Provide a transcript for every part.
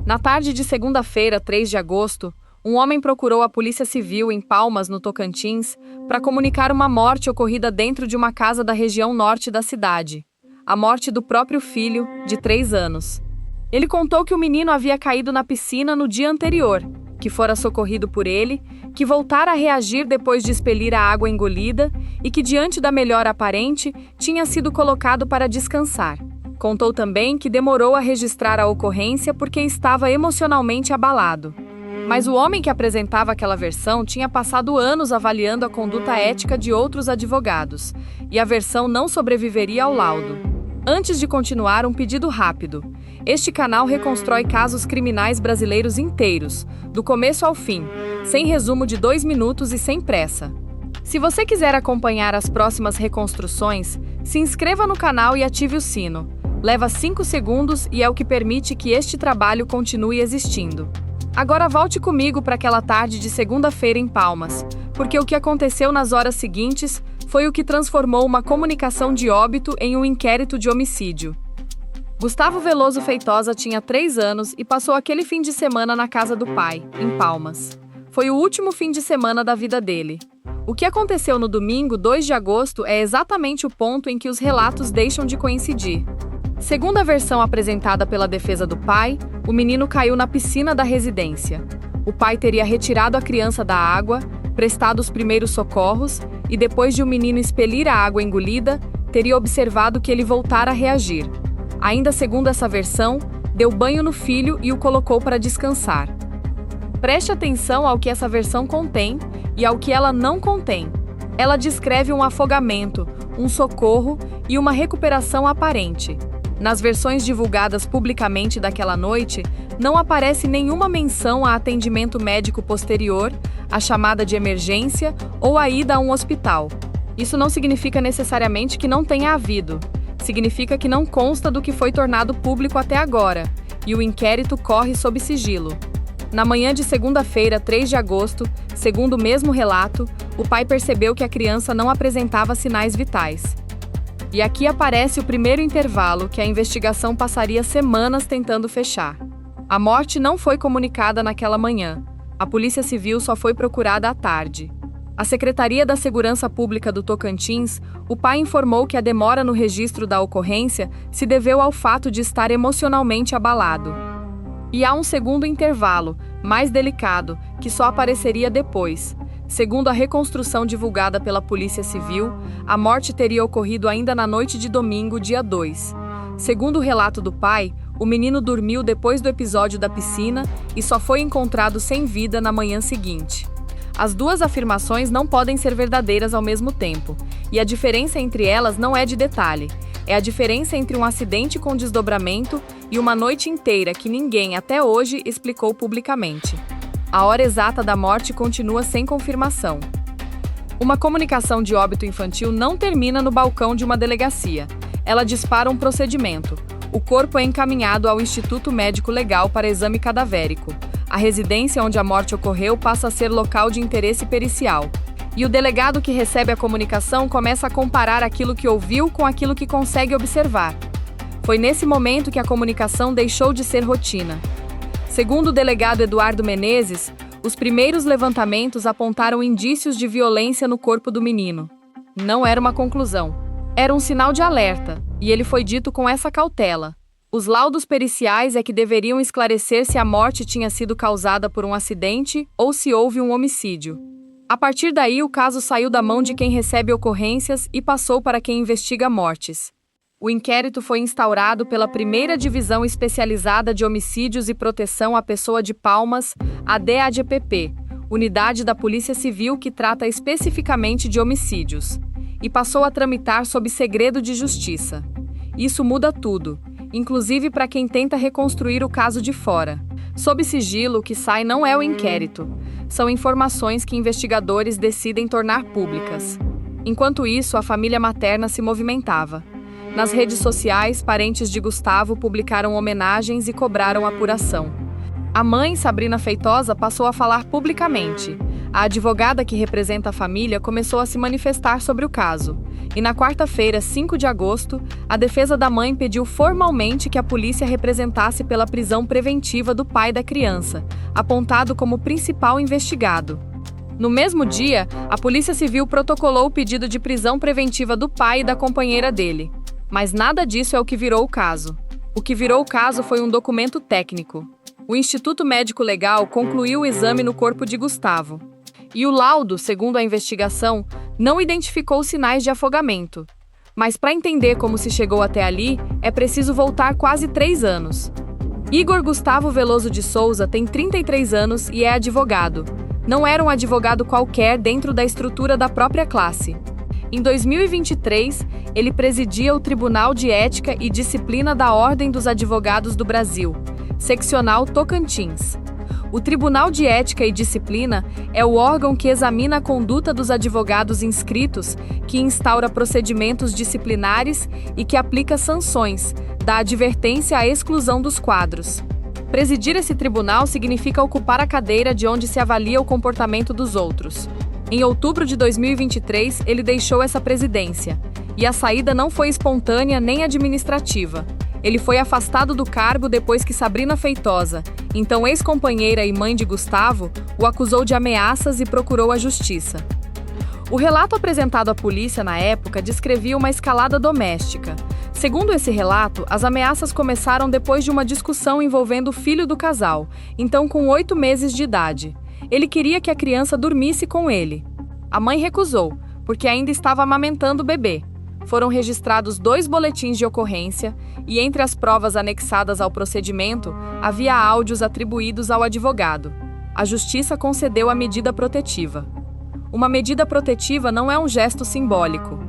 Na tarde de segunda-feira, 3 de agosto, um homem procurou a Polícia Civil em Palmas, no Tocantins, para comunicar uma morte ocorrida dentro de uma casa da região norte da cidade. A morte do próprio filho, de 3 anos. Ele contou que o menino havia caído na piscina no dia anterior, que fora socorrido por ele, que voltara a reagir depois de expelir a água engolida e que, diante da melhora aparente, tinha sido colocado para descansar. Contou também que demorou a registrar a ocorrência porque estava emocionalmente abalado. Mas o homem que apresentava aquela versão tinha passado anos avaliando a conduta ética de outros advogados, e a versão não sobreviveria ao laudo. Antes de continuar, um pedido rápido. Este canal reconstrói casos criminais brasileiros inteiros, do começo ao fim, sem resumo de 2 minutos e sem pressa. Se você quiser acompanhar as próximas reconstruções, se inscreva no canal e ative o sino. Leva 5 segundos e é o que permite que este trabalho continue existindo. Agora volte comigo para aquela tarde de segunda-feira em Palmas, porque o que aconteceu nas horas seguintes foi o que transformou uma comunicação de óbito em um inquérito de homicídio. Gustavo Veloso Feitosa tinha 3 anos e passou aquele fim de semana na casa do pai, em Palmas. Foi o último fim de semana da vida dele. O que aconteceu no domingo, 2 de agosto, é exatamente o ponto em que os relatos deixam de coincidir. Segundo a versão apresentada pela defesa do pai, o menino caiu na piscina da residência. O pai teria retirado a criança da água, prestado os primeiros socorros e, depois de o menino expelir a água engolida, teria observado que ele voltara a reagir. Ainda segundo essa versão, deu banho no filho e o colocou para descansar. Preste atenção ao que essa versão contém e ao que ela não contém. Ela descreve um afogamento, um socorro e uma recuperação aparente. Nas versões divulgadas publicamente daquela noite, não aparece nenhuma menção a atendimento médico posterior, a chamada de emergência ou a ida a um hospital. Isso não significa necessariamente que não tenha havido. Significa que não consta do que foi tornado público até agora, e o inquérito corre sob sigilo. Na manhã de segunda-feira, 3 de agosto, segundo o mesmo relato, o pai percebeu que a criança não apresentava sinais vitais. E aqui aparece o primeiro intervalo que a investigação passaria semanas tentando fechar. A morte não foi comunicada naquela manhã. A Polícia Civil só foi procurada à tarde. A Secretaria da Segurança Pública do Tocantins, o pai informou que a demora no registro da ocorrência se deveu ao fato de estar emocionalmente abalado. E há um segundo intervalo, mais delicado, que só apareceria depois. Segundo a reconstrução divulgada pela Polícia Civil, a morte teria ocorrido ainda na noite de domingo, dia 2. Segundo o relato do pai, o menino dormiu depois do episódio da piscina e só foi encontrado sem vida na manhã seguinte. As duas afirmações não podem ser verdadeiras ao mesmo tempo, e a diferença entre elas não é de detalhe. É a diferença entre um acidente com desdobramento e uma noite inteira que ninguém, até hoje, explicou publicamente. A hora exata da morte continua sem confirmação. Uma comunicação de óbito infantil não termina no balcão de uma delegacia. Ela dispara um procedimento. O corpo é encaminhado ao Instituto Médico Legal para exame cadavérico. A residência onde a morte ocorreu passa a ser local de interesse pericial. E o delegado que recebe a comunicação começa a comparar aquilo que ouviu com aquilo que consegue observar. Foi nesse momento que a comunicação deixou de ser rotina. Segundo o delegado Eduardo Menezes, os primeiros levantamentos apontaram indícios de violência no corpo do menino. Não era uma conclusão. Era um sinal de alerta, e ele foi dito com essa cautela. Os laudos periciais é que deveriam esclarecer se a morte tinha sido causada por um acidente ou se houve um homicídio. A partir daí, o caso saiu da mão de quem recebe ocorrências e passou para quem investiga mortes. O inquérito foi instaurado pela Primeira Divisão Especializada de Homicídios e Proteção à Pessoa de Palmas, a DADPP, unidade da Polícia Civil que trata especificamente de homicídios, e passou a tramitar sob segredo de justiça. Isso muda tudo, inclusive para quem tenta reconstruir o caso de fora. Sob sigilo, o que sai não é o inquérito. São informações que investigadores decidem tornar públicas. Enquanto isso, a família materna se movimentava. Nas redes sociais, parentes de Gustavo publicaram homenagens e cobraram apuração. A mãe, Sabrina Feitosa, passou a falar publicamente. a advogada que representa a família começou a se manifestar sobre o caso. E na quarta-feira, 5 de agosto, a defesa da mãe pediu formalmente que a polícia representasse pela prisão preventiva do pai da criança, apontado como principal investigado. No mesmo dia, a Polícia Civil protocolou o pedido de prisão preventiva do pai e da companheira dele. Mas nada disso é o que virou o caso. O que virou o caso foi um documento técnico. O Instituto Médico Legal concluiu o exame no corpo de Gustavo. E o laudo, segundo a investigação, não identificou sinais de afogamento. Mas para entender como se chegou até ali, é preciso voltar quase 3 anos. Igor Gustavo Veloso de Souza tem 33 anos e é advogado. Não era um advogado qualquer dentro da estrutura da própria classe. Em 2023, ele presidia o Tribunal de Ética e Disciplina da Ordem dos Advogados do Brasil, seccional Tocantins. O Tribunal de Ética e Disciplina é o órgão que examina a conduta dos advogados inscritos, que instaura procedimentos disciplinares e que aplica sanções, dá advertência à exclusão dos quadros. Presidir esse tribunal significa ocupar a cadeira de onde se avalia o comportamento dos outros. Em outubro de 2023, ele deixou essa presidência. E a saída não foi espontânea nem administrativa. Ele foi afastado do cargo depois que Sabrina Feitosa, então ex-companheira e mãe de Gustavo, o acusou de ameaças e procurou a justiça. O relato apresentado à polícia na época descrevia uma escalada doméstica. Segundo esse relato, as ameaças começaram depois de uma discussão envolvendo o filho do casal, então com 8 meses de idade. Ele queria que a criança dormisse com ele. A mãe recusou, porque ainda estava amamentando o bebê. Foram registrados 2 boletins de ocorrência e, entre as provas anexadas ao procedimento, havia áudios atribuídos ao advogado. A justiça concedeu a medida protetiva. Uma medida protetiva não é um gesto simbólico.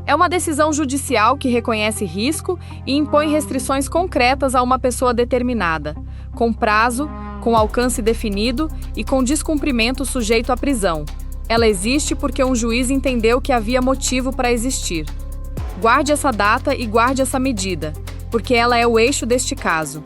É uma decisão judicial que reconhece risco e impõe restrições concretas a uma pessoa determinada, com prazo, com alcance definido e com descumprimento sujeito à prisão. Ela existe porque um juiz entendeu que havia motivo para existir. Guarde essa data e guarde essa medida, porque ela é o eixo deste caso.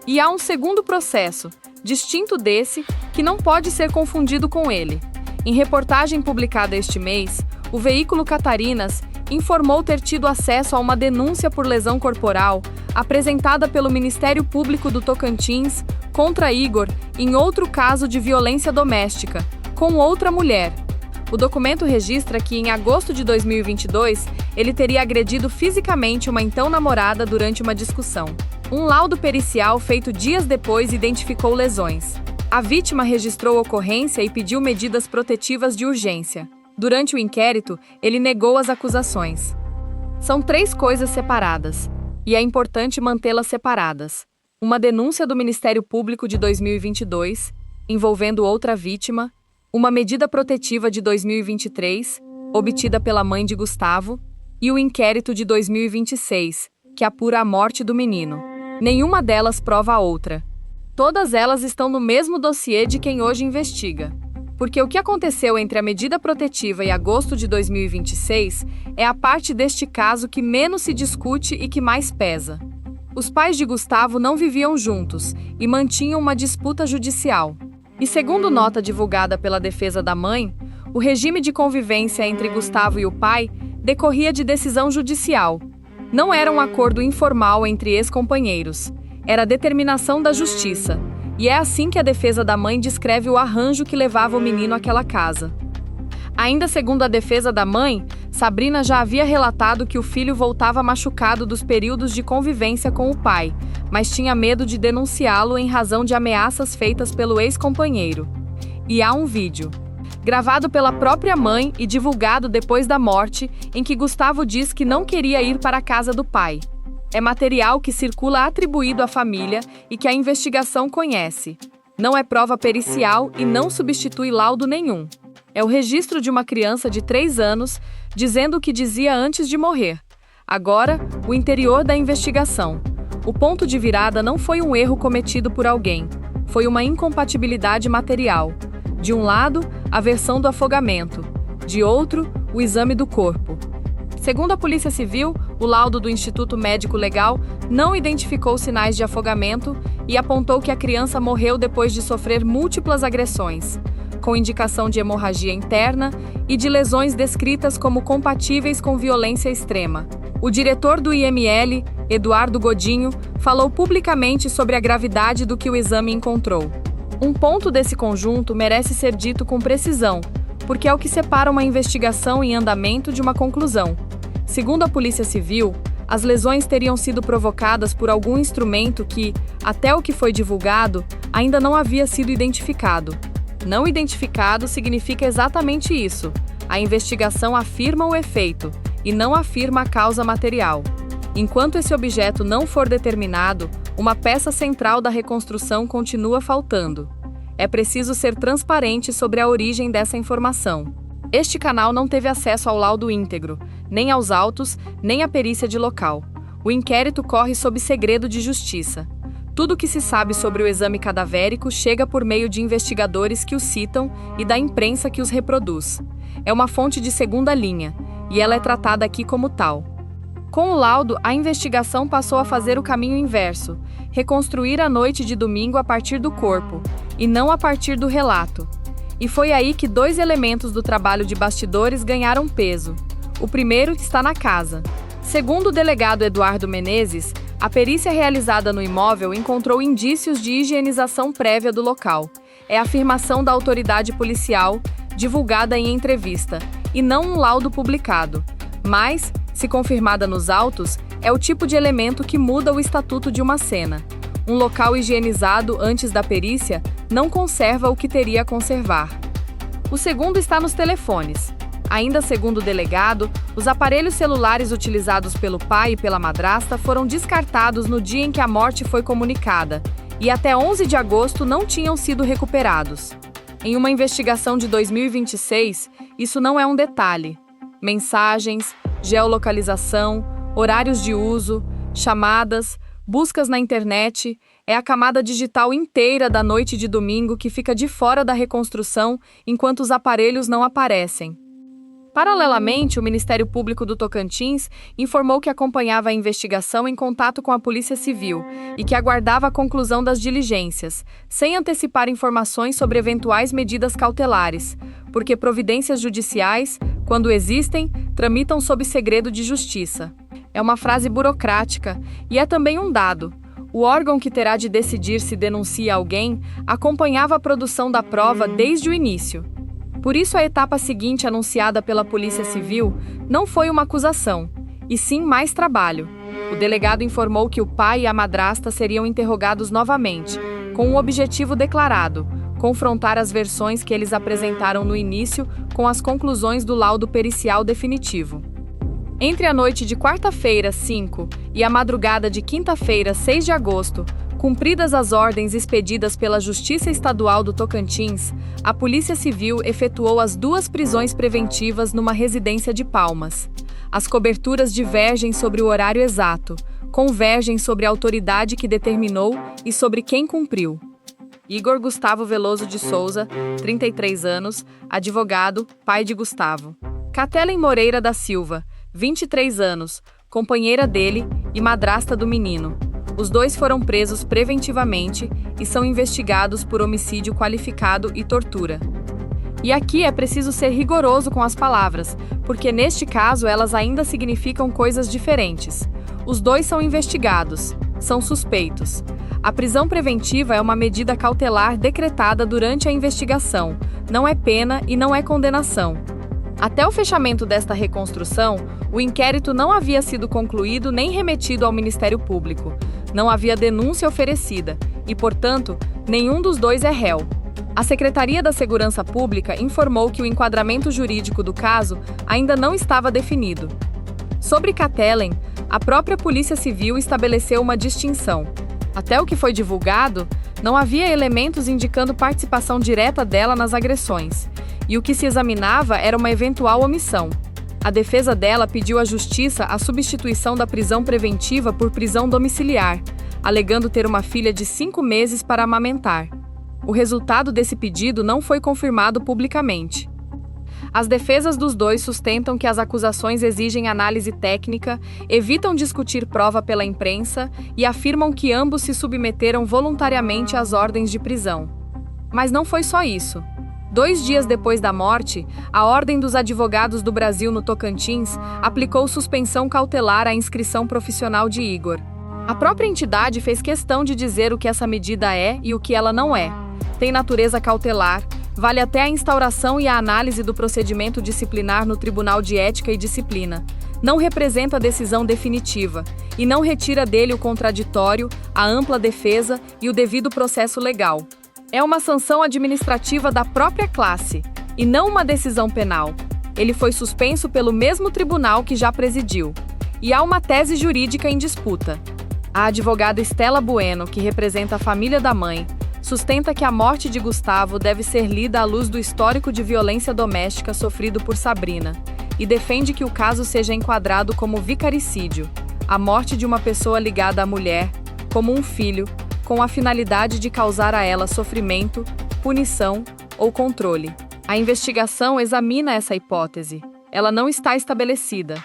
E há um segundo processo, distinto desse, que não pode ser confundido com ele. Em reportagem publicada este mês, o veículo Catarinas informou ter tido acesso a uma denúncia por lesão corporal apresentada pelo Ministério Público do Tocantins contra Igor em outro caso de violência doméstica, com outra mulher. O documento registra que, em agosto de 2022, ele teria agredido fisicamente uma então namorada durante uma discussão. Um laudo pericial feito dias depois identificou lesões. A vítima registrou a ocorrência e pediu medidas protetivas de urgência. Durante o inquérito, ele negou as acusações. São 3 coisas separadas, e é importante mantê-las separadas. Uma denúncia do Ministério Público de 2022, envolvendo outra vítima, uma medida protetiva de 2023, obtida pela mãe de Gustavo, e o inquérito de 2026, que apura a morte do menino. Nenhuma delas prova a outra. Todas elas estão no mesmo dossiê de quem hoje investiga. Porque o que aconteceu entre a medida protetiva e agosto de 2026 é a parte deste caso que menos se discute e que mais pesa. Os pais de Gustavo não viviam juntos e mantinham uma disputa judicial. E segundo nota divulgada pela defesa da mãe, o regime de convivência entre Gustavo e o pai decorria de decisão judicial. Não era um acordo informal entre ex-companheiros. Era determinação da justiça. E é assim que a defesa da mãe descreve o arranjo que levava o menino àquela casa. Ainda segundo a defesa da mãe, Sabrina já havia relatado que o filho voltava machucado dos períodos de convivência com o pai, mas tinha medo de denunciá-lo em razão de ameaças feitas pelo ex-companheiro. E há um vídeo, gravado pela própria mãe e divulgado depois da morte, em que Gustavo diz que não queria ir para a casa do pai. É material que circula atribuído à família e que a investigação conhece. Não é prova pericial e não substitui laudo nenhum. É o registro de uma criança de 3 anos dizendo o que dizia antes de morrer. Agora, o interior da investigação. O ponto de virada não foi um erro cometido por alguém. Foi uma incompatibilidade material. De um lado, a versão do afogamento. De outro, o exame do corpo. Segundo a Polícia Civil, o laudo do Instituto Médico Legal não identificou sinais de afogamento e apontou que a criança morreu depois de sofrer múltiplas agressões. com indicação de hemorragia interna e de lesões descritas como compatíveis com violência extrema. O diretor do IML, Eduardo Godinho, falou publicamente sobre a gravidade do que o exame encontrou. Um ponto desse conjunto merece ser dito com precisão, porque é o que separa uma investigação em andamento de uma conclusão. Segundo a Polícia Civil, as lesões teriam sido provocadas por algum instrumento que, até o que foi divulgado, ainda não havia sido identificado. Não identificado significa exatamente isso. A investigação afirma o efeito e não afirma a causa material. Enquanto esse objeto não for determinado, uma peça central da reconstrução continua faltando. É preciso ser transparente sobre a origem dessa informação. Este canal não teve acesso ao laudo íntegro, nem aos autos, nem à perícia de local. O inquérito corre sob segredo de justiça. Tudo o que se sabe sobre o exame cadavérico chega por meio de investigadores que o citam e da imprensa que os reproduz. É uma fonte de segunda linha, e ela é tratada aqui como tal. Com o laudo, a investigação passou a fazer o caminho inverso, reconstruir a noite de domingo a partir do corpo, e não a partir do relato. E foi aí que dois elementos do trabalho de bastidores ganharam peso. O primeiro está na casa. Segundo o delegado Eduardo Menezes, a perícia realizada no imóvel encontrou indícios de higienização prévia do local. É a afirmação da autoridade policial, divulgada em entrevista, e não um laudo publicado. Mas, se confirmada nos autos, é o tipo de elemento que muda o estatuto de uma cena. Um local higienizado antes da perícia não conserva o que teria a conservar. O segundo está nos telefones. Ainda segundo o delegado, os aparelhos celulares utilizados pelo pai e pela madrasta foram descartados no dia em que a morte foi comunicada, e até 11 de agosto não tinham sido recuperados. Em uma investigação de 2026, isso não é um detalhe. Mensagens, geolocalização, horários de uso, chamadas, buscas na internet, é a camada digital inteira da noite de domingo que fica de fora da reconstrução enquanto os aparelhos não aparecem. Paralelamente, o Ministério Público do Tocantins informou que acompanhava a investigação em contato com a Polícia Civil e que aguardava a conclusão das diligências, sem antecipar informações sobre eventuais medidas cautelares, porque providências judiciais, quando existem, tramitam sob segredo de justiça. É uma frase burocrática e é também um dado. O órgão que terá de decidir se denuncia alguém acompanhava a produção da prova desde o início. Por isso, a etapa seguinte anunciada pela Polícia Civil não foi uma acusação, e sim mais trabalho. O delegado informou que o pai e a madrasta seriam interrogados novamente, com um objetivo declarado: confrontar as versões que eles apresentaram no início com as conclusões do laudo pericial definitivo. Entre a noite de quarta-feira, 5, e a madrugada de quinta-feira, 6 de agosto, cumpridas as ordens expedidas pela Justiça Estadual do Tocantins, a Polícia Civil efetuou as 2 prisões preventivas numa residência de Palmas. As coberturas divergem sobre o horário exato, convergem sobre a autoridade que determinou e sobre quem cumpriu. Igor Gustavo Veloso de Souza, 33 anos, advogado, pai de Gustavo. Kathleen Moreira da Silva, 23 anos, companheira dele e madrasta do menino. Os dois foram presos preventivamente e são investigados por homicídio qualificado e tortura. E aqui é preciso ser rigoroso com as palavras, porque neste caso elas ainda significam coisas diferentes. Os dois são investigados, são suspeitos. A prisão preventiva é uma medida cautelar decretada durante a investigação, não é pena e não é condenação. Até o fechamento desta reconstrução, o inquérito não havia sido concluído nem remetido ao Ministério Público. Não havia denúncia oferecida e, portanto, nenhum dos dois é réu. A Secretaria da Segurança Pública informou que o enquadramento jurídico do caso ainda não estava definido. Sobre Kathleen, a própria Polícia Civil estabeleceu uma distinção. Até o que foi divulgado, não havia elementos indicando participação direta dela nas agressões, e o que se examinava era uma eventual omissão. A defesa dela pediu à Justiça a substituição da prisão preventiva por prisão domiciliar, alegando ter uma filha de 5 meses para amamentar. O resultado desse pedido não foi confirmado publicamente. As defesas dos dois sustentam que as acusações exigem análise técnica, evitam discutir prova pela imprensa e afirmam que ambos se submeteram voluntariamente às ordens de prisão. Mas não foi só isso. 2 dias depois da morte, a Ordem dos Advogados do Brasil no Tocantins aplicou suspensão cautelar à inscrição profissional de Igor. A própria entidade fez questão de dizer o que essa medida é e o que ela não é. Tem natureza cautelar, vale até a instauração e a análise do procedimento disciplinar no Tribunal de Ética e Disciplina. Não representa a decisão definitiva e não retira dele o contraditório, a ampla defesa e o devido processo legal. É uma sanção administrativa da própria classe e não uma decisão penal. Ele foi suspenso pelo mesmo tribunal que já presidiu. E há uma tese jurídica em disputa. A advogada Estela Bueno, que representa a família da mãe, sustenta que a morte de Gustavo deve ser lida à luz do histórico de violência doméstica sofrido por Sabrina, e defende que o caso seja enquadrado como vicaricídio, a morte de uma pessoa ligada à mulher, como um filho, com a finalidade de causar a ela sofrimento, punição ou controle. A investigação examina essa hipótese. Ela não está estabelecida.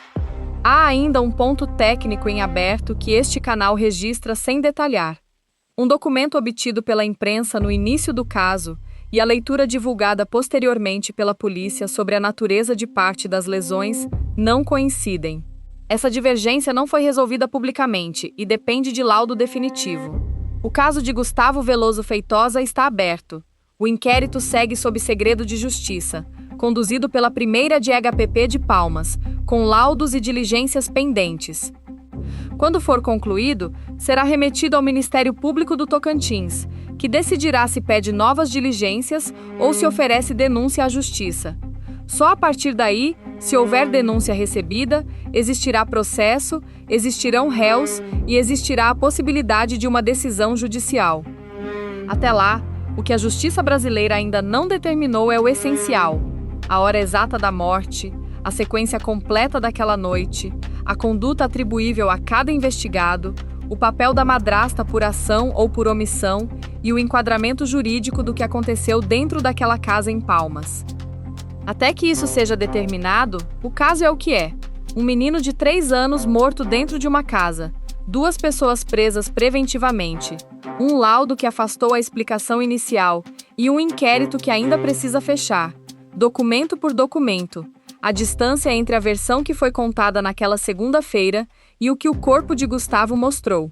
Há ainda um ponto técnico em aberto que este canal registra sem detalhar. Um documento obtido pela imprensa no início do caso e a leitura divulgada posteriormente pela polícia sobre a natureza de parte das lesões não coincidem. Essa divergência não foi resolvida publicamente e depende de laudo definitivo. O caso de Gustavo Veloso Feitosa está aberto. O inquérito segue sob segredo de justiça, conduzido pela primeira DHPP de Palmas, com laudos e diligências pendentes. Quando for concluído, será remetido ao Ministério Público do Tocantins, que decidirá se pede novas diligências ou se oferece denúncia à Justiça. Só a partir daí, se houver denúncia recebida, existirá processo, existirão réus e existirá a possibilidade de uma decisão judicial. Até lá, o que a Justiça brasileira ainda não determinou é o essencial: a hora exata da morte, a sequência completa daquela noite, a conduta atribuível a cada investigado, o papel da madrasta por ação ou por omissão e o enquadramento jurídico do que aconteceu dentro daquela casa em Palmas. Até que isso seja determinado, o caso é o que é: um menino de 3 anos morto dentro de uma casa, 2 pessoas presas preventivamente, um laudo que afastou a explicação inicial e um inquérito que ainda precisa fechar, documento por documento, a distância entre a versão que foi contada naquela segunda-feira e o que o corpo de Gustavo mostrou.